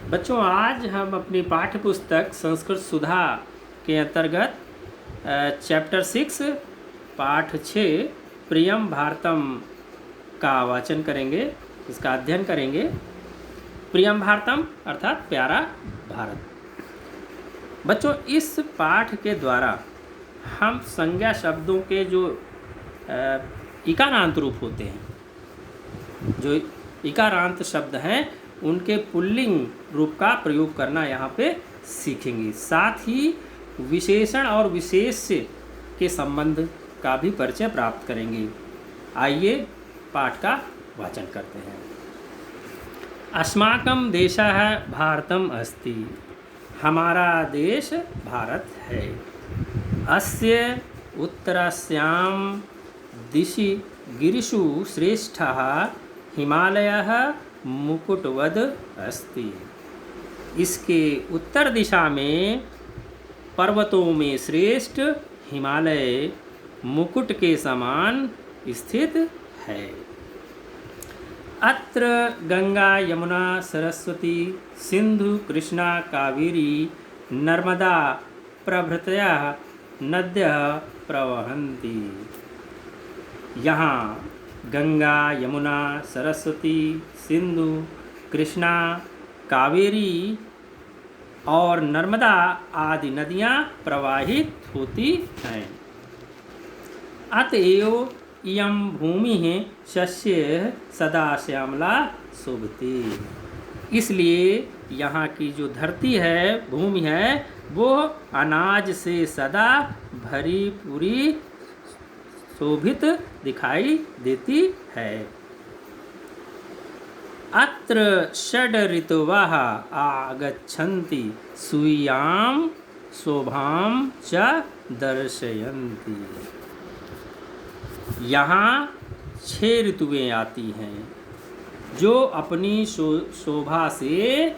बच्चों, आज हम अपनी पाठ्य पुस्तक संस्कृत सुधा के अंतर्गत चैप्टर 6 पाठ 6 प्रियम भारतम का वाचन करेंगे, इसका अध्ययन करेंगे। प्रियम भारतम अर्थात प्यारा भारत। बच्चों, इस पाठ के द्वारा हम संज्ञा शब्दों के जो इकारांत रूप होते हैं, जो इकारांत शब्द हैं, उनके पुल्लिंग रूप का प्रयोग करना यहाँ पे सीखेंगे। साथ ही विशेषण और विशेष्य के संबंध का भी परिचय प्राप्त करेंगे। आइए पाठ का वाचन करते हैं। अस्माकं देशः भारतम अस्ति। हमारा देश भारत है। अस्य उत्तरस्यां दिशि गिरिषु श्रेष्ठः हिमालयः मुकुटवद अस्ति। इसके उत्तर दिशा में पर्वतों में श्रेष्ठ हिमालय मुकुट के समान स्थित है। अत्र गंगा यमुना सरस्वती सिंधु कृष्णा कावेरी नर्मदा प्रभृतयः नद्यः प्रवहन्ति। यहाँ गंगा यमुना सरस्वती सिंधु कृष्णा कावेरी और नर्मदा आदि नदियाँ प्रवाहित होती हैं। अतएव इयं भूमिः शस्य सदा श्यामला शोभति। इसलिए यहाँ की जो धरती है, भूमि है, वो अनाज से सदा भरी पूरी शोभित दिखाई देती है। अत्र षड् ऋतवः आगच्छन्ति सूर्यां शोभां च दर्शयन्ति। यहाँ 6 ऋतुएं आती हैं जो अपनी शोभा से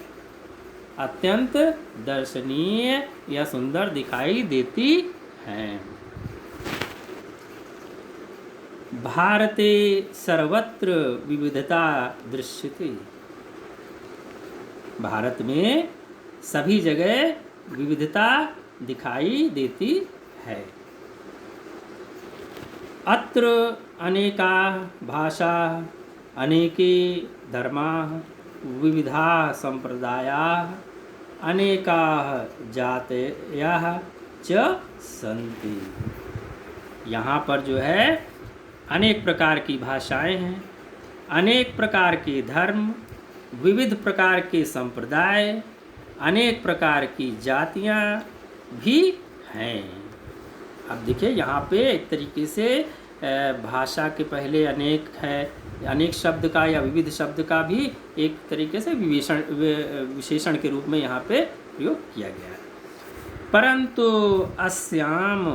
अत्यंत दर्शनीय या सुंदर दिखाई देती हैं। भारते सर्वत्र विविधता दृश्यते। भारत में सभी जगह विविधता दिखाई देती है। अत्र अनेका भाषा अनेके धर्मा विविधा संप्रदाया अनेका जातयः च सन्ति। यहाँ पर जो है अनेक प्रकार की भाषाएं हैं, अनेक प्रकार के धर्म, विविध प्रकार के संप्रदाय, अनेक प्रकार की जातियाँ भी हैं। अब देखिए यहाँ पे एक तरीके से भाषा के पहले अनेक है, अनेक शब्द का या विविध शब्द का भी एक तरीके से विशेषण के रूप में यहाँ पे प्रयोग किया गया है। परंतु अस्याम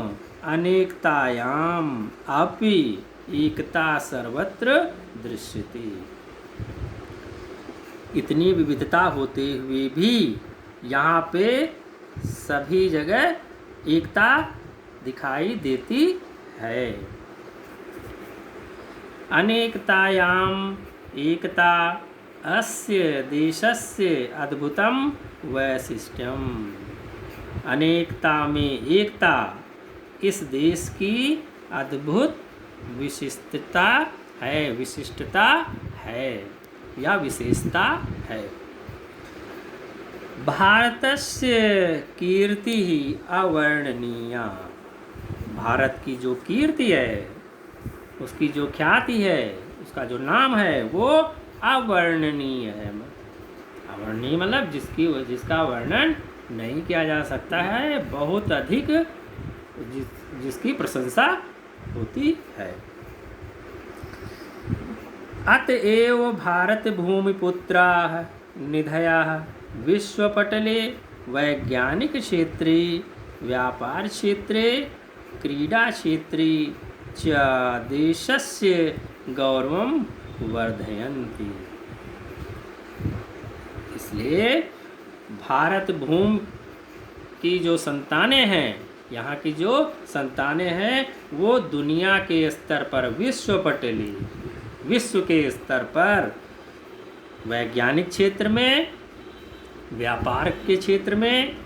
अनेकतायाम अपि एकता सर्वत्र दृश्यते। इतनी विविधता होते हुए भी यहाँ पे सभी जगह एकता दिखाई देती है। अनेकतायाम एकता अस्य देशस्य अद्भुतम वैशिष्ट्यम। अनेकता में एकता इस देश की अद्भुत विशिष्टता है या विशेषता है। भारतस्य कीर्तिः अवर्णनीया। भारत की जो कीर्ति है, उसकी जो ख्याति है, उसका जो नाम है, वो अवर्णनीय है। अवर्णनीय मतलब जिसका वर्णन नहीं किया जा सकता है, बहुत अधिक जिसकी प्रशंसा होती है। अतएव भारत भूमिपुत्राः निधयाः विश्वपटले वैज्ञानिक क्षेत्रे व्यापार क्षेत्रे क्रीडा क्षेत्रे च देशस्य गौरवं वर्धयन्ति। इसलिए भारत भूमि की जो संतानें हैं, यहाँ की जो संतानें हैं, वो दुनिया के स्तर पर विश्व के स्तर पर वैज्ञानिक क्षेत्र में, व्यापार के क्षेत्र में,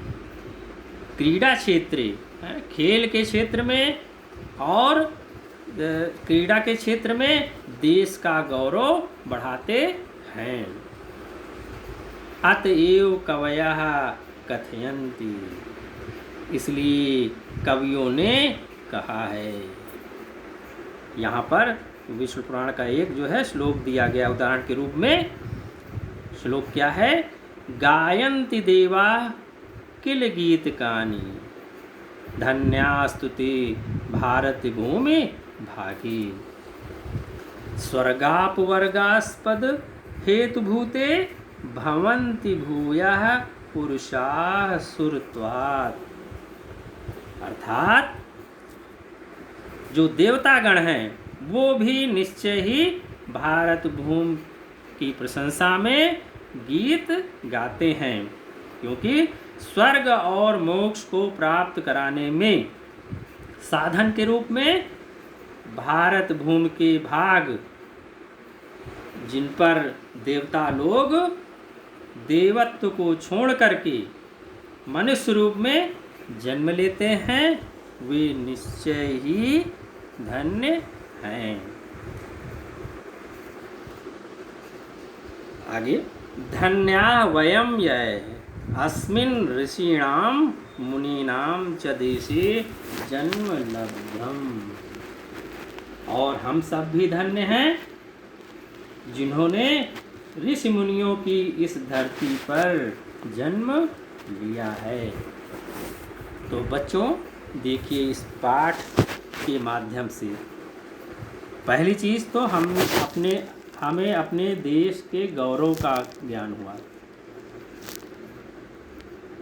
क्रीड़ा क्षेत्र, खेल के क्षेत्र में और क्रीड़ा के क्षेत्र में देश का गौरव बढ़ाते हैं। अतएव कवयः कथयन्ति, इसलिए कवियों ने कहा है। यहाँ पर विष्णु पुराण का एक जो है श्लोक दिया गया उदाहरण के रूप में। श्लोक क्या है? गायन्ति देवा किल गीतकानि, धन्यास्तुति भारत भूमि भागी, स्वर्गापवर्गास्पद हेतुभूते भवन्ति भूयः पुरुषाः सुरत्वात्। अर्थात जो देवतागण हैं वो भी निश्चय ही भारत भूमि की प्रशंसा में गीत गाते हैं, क्योंकि स्वर्ग और मोक्ष को प्राप्त कराने में साधन के रूप में भारत भूमि के भाग, जिन पर देवता लोग देवत्व को छोड़ करके मनुष्य रूप में जन्म लेते हैं, वे निश्चय ही धन्य हैं। आगे, धन्या वयम यः अस्मिन् ऋषीणाम मुनीनाम च देशे जन्म लब्धम। और हम सब भी धन्य हैं जिन्होंने ऋषि मुनियों की इस धरती पर जन्म लिया है। तो बच्चों देखिए, इस पाठ के माध्यम से पहली चीज़ तो हमें अपने देश के गौरव का ज्ञान हुआ,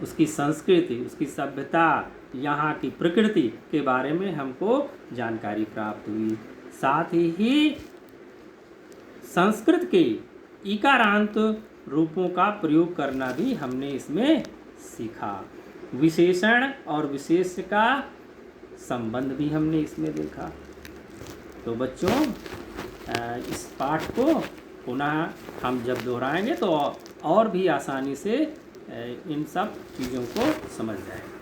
उसकी संस्कृति, उसकी सभ्यता, यहाँ की प्रकृति के बारे में हमको जानकारी प्राप्त हुई। साथ ही संस्कृत के इकारांत रूपों का प्रयोग करना भी हमने इसमें सीखा। विशेषण और विशेष का संबंध भी हमने इसमें देखा। तो बच्चों, इस पाठ को पुनः हम जब दोहराएंगे तो और भी आसानी से इन सब चीज़ों को समझ जाएंगे।